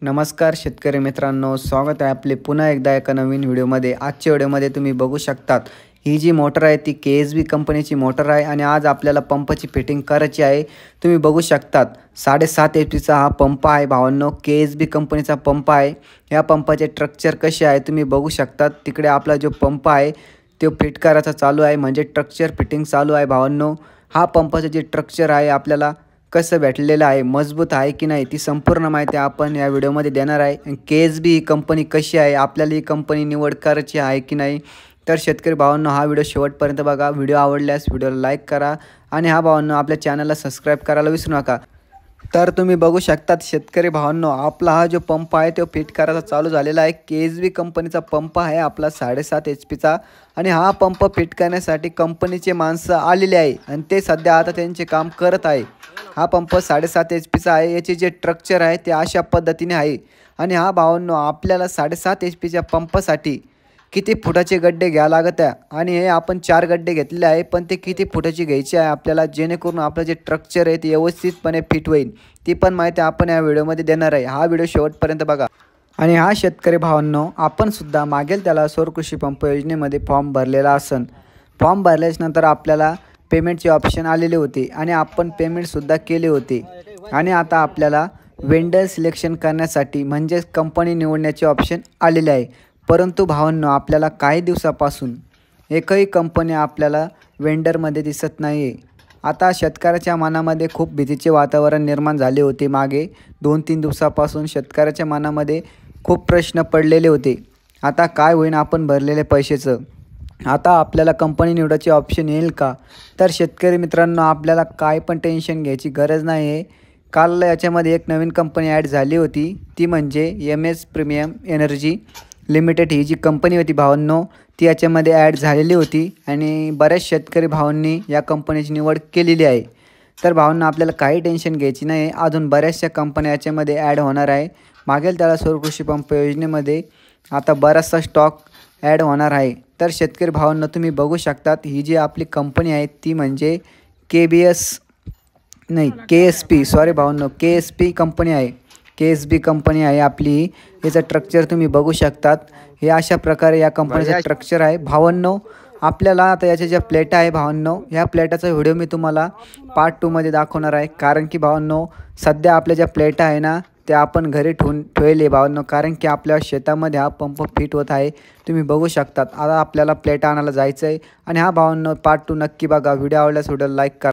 नमस्कार शेतकरी मित्रांनो, स्वागत आहे आपले पुन्हा एकदा एका नवीन व्हिडिओमध्ये। आजच्या व्हिडिओमध्ये तुम्ही बघू शकतात ही जी मोटर आहे ती KSB कंपनीची मोटर आहे आणि आज आपल्याला पंपाची फिटिंग करायची आहे। तुम्ही बघू शकतात 7.5 HP हा पंप आहे भावांनो, KSB कंपनीचा पंप आहे। या पंपाचे स्ट्रक्चर कसे आहे तुम्ही बघू शकतात। तिकडे आपला जो पंप आहे तो फिट करायचा चालू आहे, म्हणजे स्ट्रक्चर फिटिंग चालू आहे भावांनो। हा पंपाचे जे स्ट्रक्चर आहे आपल्याला कसं भेटलेलं आहे, मजबूत आहे की नाही, ती संपूर्ण माहिती आपण या व्हिडिओमध्ये देणार आहे। KSB ही कंपनी कशी आहे, आपल्याला ही कंपनी निवड करायची आहे की नाही, तर शेतकरी भावांनो हा व्हिडिओ शेवटपर्यंत बघा। व्हिडिओ आवडल्यास व्हिडिओला लाईक करा आणि हा भावांनो आपल्या चॅनलला सबस्क्राईब करायला विसरू नका। तर तुम्ही बघू शकतात शेतकरी भावांनो, आपला हा जो पंप आहे तो फिट करायचा चालू झालेला आहे। KSB कंपनीचा पंप आहे आपला 7.5 HP आणि हा पंप फिट करण्यासाठी कंपनीचे माणसं आलेले आहे आणि ते सध्या आता त्यांचे काम करत आहे। हा पंप 7.5 HP आहे। याचे जे स्ट्रक्चर आहे ते अशा पद्धतीने आहे आणि हा भावांनो आपल्याला 7.5 HP पंपासाठी किती फुटाचे गड्डे घ्या लागत आहे आणि हे आपण 4 गड्डे घेतलेले आहे, पण ते किती फुटाची घ्यायची आहे आपल्याला, जेणेकरून आपलं जे स्ट्रक्चर आहे ते व्यवस्थितपणे फिट होईल, ती पण माहिती आपण या व्हिडिओमध्ये देणार आहे। हा व्हिडिओ शेवटपर्यंत बघा। आणि हा शेतकरी भावांनो, आपण सुद्धा मागेल त्याला सौर कृषी पंप योजनेमध्ये फॉर्म भरलेला असन। फॉर्म भरल्यानंतर आपल्याला पेमेंटचे ऑप्शन आलेले होते आणि आपण पेमेंटसुद्धा केले होते आणि आता आपल्याला वेंडर सिलेक्शन करण्यासाठी म्हणजेच कंपनी निवडण्याचे ऑप्शन आलेले आहे। परंतु भावांनो, आपल्याला काही दिवसापासून एकही कंपनी आपल्याला वेंडरमध्ये दिसत नाही आहे। आता शेतकऱ्याच्या मनामध्ये खूप भीतीचे वातावरण निर्माण झाले होते। मागे 2-3 दिवसापासून शेतकऱ्याच्या मनामध्ये खूप प्रश्न पडलेले होते, आता काय होईल आपण भरलेले पैशाचं, आता आपल्याला कंपनी निवडायचे ऑप्शन येईल का। तर शेतकरी मित्रांनो, आपल्याला काय पण टेन्शन घ्यायची गरज नाही आहे। काल याच्यामध्ये एक नवीन कंपनी ॲड झाली होती, ती म्हणजे MS प्रीमियम एनर्जी लिमिटेड ही जी कंपनी होती भावांनो, ती याच्यामध्ये ॲड झालेली होती आणि बऱ्याच शेतकरी भावांनी या कंपनीची निवड केलेली आहे। तर भावांनो, आपल्याला काही टेन्शन घ्यायची नाही, अजून बऱ्याचशा कंपन्या याच्यामध्ये ॲड होणार आहे। मागेल त्याला सौर कृषी पंप योजनेमध्ये आता बराचसा स्टॉक ॲड होणार आहे। तर शेतकरी भावांनो, तुम्ही बघू शकतात ही जी आपली कंपनी आहे ती म्हणजे KSP सॉरी भावांनो, KSP कंपनी आहे। KSB कंपनी आहे आपली। याचं स्ट्रक्चर तुम्ही बघू शकतात, हे अशा प्रकारे या कंपनीचं स्ट्रक्चर आहे भावांनो। आपल्याला आता याच्या ज्या प्लेटा आहे भावांनो, ह्या प्लेटाचा व्हिडिओ मी तुम्हाला पार्ट 2 मध्ये दाखवणार आहे, कारण की भावांनो सध्या आपल्या ज्या प्लेटा आहे ना त्या आपण घरी ठेवले भावांनो, कारण की आपल्या शेतामध्ये हा पंप फिट होत आहे। तुम्ही बघू शकतात आता आपल्याला प्लेटा आणायला जायचं आहे आणि हा भावांनो पार्ट 2 नक्की बघा। व्हिडिओ आवडल्यास व्हिडिओला लाईक करा।